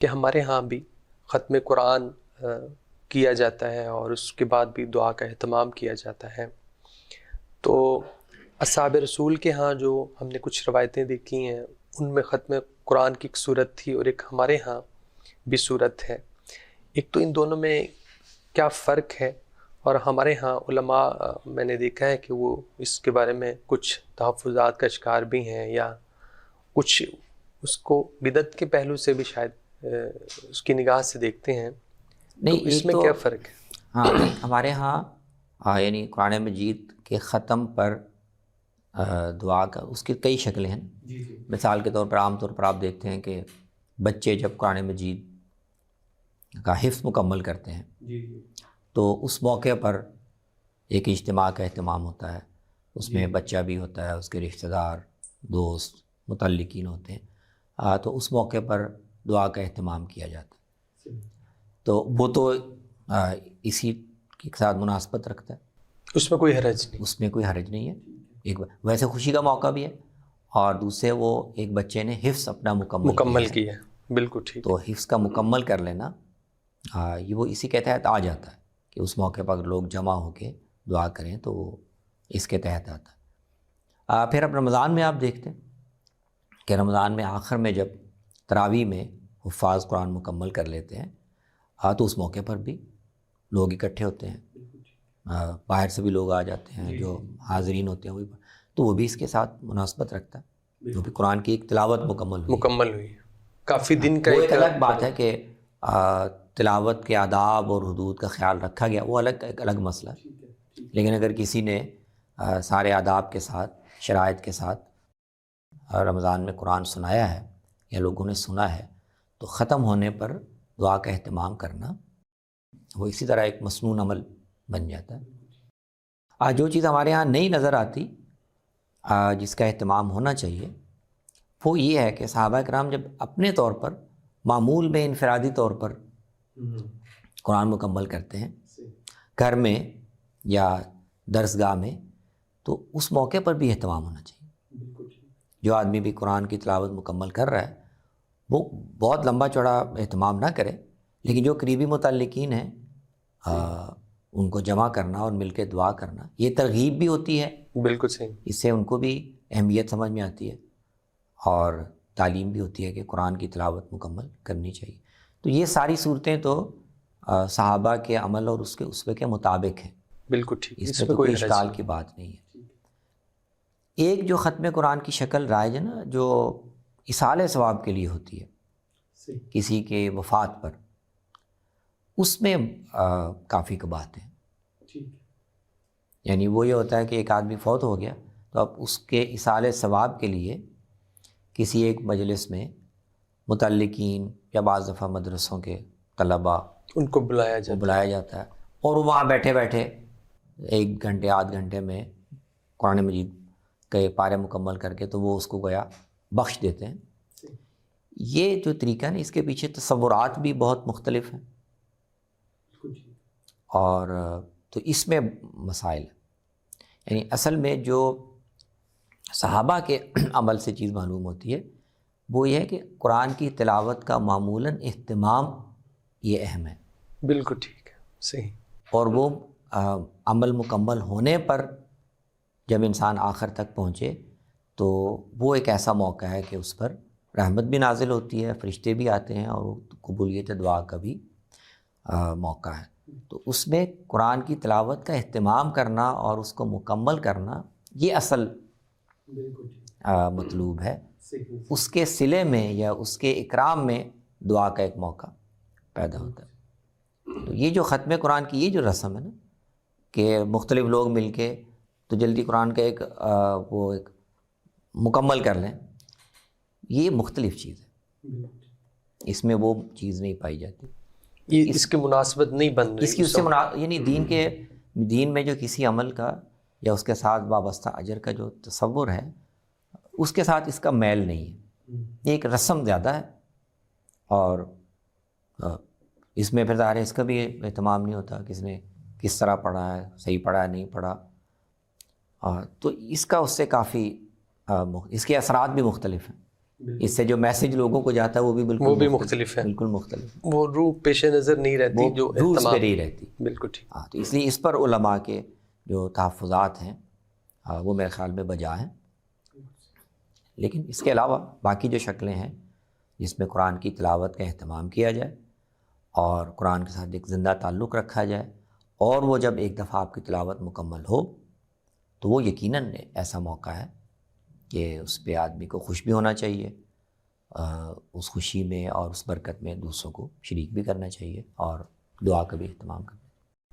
کہ ہمارے ہاں بھی ختم قرآن کیا جاتا ہے اور اس کے بعد بھی دعا کا اہتمام کیا جاتا ہے. تو اصحاب رسول کے ہاں جو ہم نے کچھ روایتیں دیکھی ہیں ان میں ختم قرآن کی ایک صورت تھی اور ایک ہمارے ہاں بھی صورت ہے. ایک تو ان دونوں میں کیا فرق ہے، اور ہمارے ہاں علماء میں نے دیکھا ہے کہ وہ اس کے بارے میں کچھ تحفظات کا شکار بھی ہیں، یا کچھ اس کو بدعت کے پہلو سے بھی شاید اس کی نگاہ سے دیکھتے ہیں. تو نہیں، اس ایک میں تو کیا فرق ہے؟ ہاں ہمارے ہاں یعنی قرآن مجید کے ختم پر دعا کا اس کی کئی شکلیں ہیں. مثال کے طور پر عام طور پر آپ دیکھتے ہیں کہ بچے جب قرآن مجید کا حفظ مکمل کرتے ہیں تو اس موقع پر ایک اجتماع کا اہتمام ہوتا ہے. اس میں بچہ بھی ہوتا ہے، اس کے رشتہ دار، دوست، متعلقین ہوتے ہیں. تو اس موقع پر دعا کا اہتمام کیا جاتا ہے. تو وہ تو اسی کے ساتھ مناسبت رکھتا ہے، اس میں کوئی حرج نہیں. اس میں کوئی حرج نہیں ہے. ایک ویسے خوشی کا موقع بھی ہے، اور دوسرے وہ ایک بچے نے حفظ اپنا مکمل کیا ہے. بالکل ٹھیک. تو حفظ کا مکمل کر لینا یہ وہ اسی کے تحت آ جاتا ہے کہ اس موقع پر لوگ جمع ہو کے دعا کریں تو وہ اس کے تحت آتا ہے. پھر اب رمضان میں آپ دیکھتے ہیں کہ رمضان میں آخر میں جب تراویح میں حفاظ قرآن مکمل کر لیتے ہیں تو اس موقع پر بھی لوگ اکٹھے ہوتے ہیں. باہر سے بھی لوگ آ جاتے ہیں، جو حاضرین ہوتے ہیں تو وہ بھی اس کے ساتھ مناسبت رکھتا ہے، جو بھی قرآن کی ایک تلاوت مکمل ہوئی کافی دن کا. وہ ایک الگ بات ہے کہ تلاوت کے آداب اور حدود کا خیال رکھا گیا، وہ ایک الگ مسئلہ ہے. لیکن اگر کسی نے سارے آداب کے ساتھ، شرائط کے ساتھ رمضان میں قرآن سنایا ہے یا لوگوں نے سنا ہے تو ختم ہونے پر دعا کا اہتمام کرنا وہ اسی طرح ایک مسنون عمل بن جاتا ہے. جو چیز ہمارے ہاں نہیں نظر آتی جس کا اہتمام ہونا چاہیے وہ یہ ہے کہ صحابہ کرام جب اپنے طور پر معمول میں انفرادی طور پر قرآن مکمل کرتے ہیں گھر میں یا درسگاہ میں، تو اس موقع پر بھی اہتمام ہونا چاہیے. جو آدمی بھی قرآن کی تلاوت مکمل کر رہا ہے وہ بہت لمبا چوڑا اہتمام نہ کرے، لیکن جو قریبی متعلقین ہیں ان کو جمع کرنا اور مل کے دعا کرنا، یہ ترغیب بھی ہوتی ہے. بالکل صحیح. اس سے ان کو بھی اہمیت سمجھ میں آتی ہے اور تعلیم بھی ہوتی ہے کہ قرآن کی تلاوت مکمل کرنی چاہیے. تو یہ ساری صورتیں تو صحابہ کے عمل اور اس کے اسوے کے مطابق ہیں. بالکل ٹھیک. اس میں تو کوئی اشکال کی بات نہیں ہے. ایک جو ختم قرآن کی شکل رائج ہے نا، جو اصالہ ثواب کے لیے ہوتی ہے کسی کے وفات پر، اس میں کافی بات ہے. یعنی وہ یہ ہوتا ہے کہ ایک آدمی فوت ہو گیا تو اب اس کے اصالہ ثواب کے لیے کسی ایک مجلس میں متعلقین یا بعض دفعہ مدرسوں کے طلباء ان کو بلایا جاتا ہے اور وہاں بیٹھے بیٹھے 1 گھنٹے آدھ گھنٹے میں قرآن مجید کے پارے مکمل کر کے تو وہ اس کو گویا بخش دیتے ہیں. یہ جو طریقہ ہے نا، اس کے پیچھے تصورات بھی بہت مختلف ہیں اور تو اس میں مسائل ہیں. یعنی اصل میں جو صحابہ کے عمل سے چیز معلوم ہوتی ہے وہ یہ ہے کہ قرآن کی تلاوت کا معمولاً اہتمام یہ اہم ہے. بالکل ٹھیک ہے. صحیح. اور وہ عمل مکمل ہونے پر جب انسان آخر تک پہنچے تو وہ ایک ایسا موقع ہے کہ اس پر رحمت بھی نازل ہوتی ہے، فرشتے بھی آتے ہیں اور قبولیت دعا کا بھی موقع ہے. تو اس میں قرآن کی تلاوت کا اہتمام کرنا اور اس کو مکمل کرنا یہ اصل مطلوب ہے. اس کے صلے میں یا اس کے اکرام میں دعا کا ایک موقع پیدا ہوتا ہے. تو یہ جو ختم قرآن کی یہ جو رسم ہے نا کہ مختلف لوگ مل کے تو جلدی قرآن کا ایک مکمل کر لیں، یہ مختلف چیز ہے. اس میں وہ چیز نہیں پائی جاتی. اس کی مناسبت نہیں بن رہی. اس کی اس سے یعنی دین میں جو کسی عمل کا یا اس کے ساتھ وابستہ اجر کا جو تصور ہے اس کے ساتھ اس کا میل نہیں ہے. یہ ایک رسم زیادہ ہے اور اس میں پھر ظاہر ہے اس کا بھی اہتمام نہیں ہوتا کس نے کس طرح پڑھا ہے، صحیح پڑھا ہے نہیں پڑھا. تو اس کا اس سے کافی اس کے اثرات بھی مختلف ہیں. اس سے جو میسج لوگوں کو جاتا ہے وہ بھی مختلف ہے، بالکل مختلف، وہ روح پیش نظر نہیں رہتی جو روح اس اہتمام پہ نہیں رہتی. بالکل ٹھیک. ہاں تو اس لیے اس پر علماء کے جو تحفظات ہیں وہ میرے خیال میں بجا ہیں. لیکن اس کے علاوہ باقی جو شکلیں ہیں جس میں قرآن کی تلاوت کا اہتمام کیا جائے اور قرآن کے ساتھ ایک زندہ تعلق رکھا جائے، اور وہ جب ایک دفعہ آپ کی تلاوت مکمل ہو تو وہ یقیناً ایسا موقع ہے کہ اس پہ آدمی کو خوش بھی ہونا چاہیے، اس خوشی میں اور اس برکت میں دوسروں کو شریک بھی کرنا چاہیے اور دعا کا بھی اہتمام کرنا چاہیے.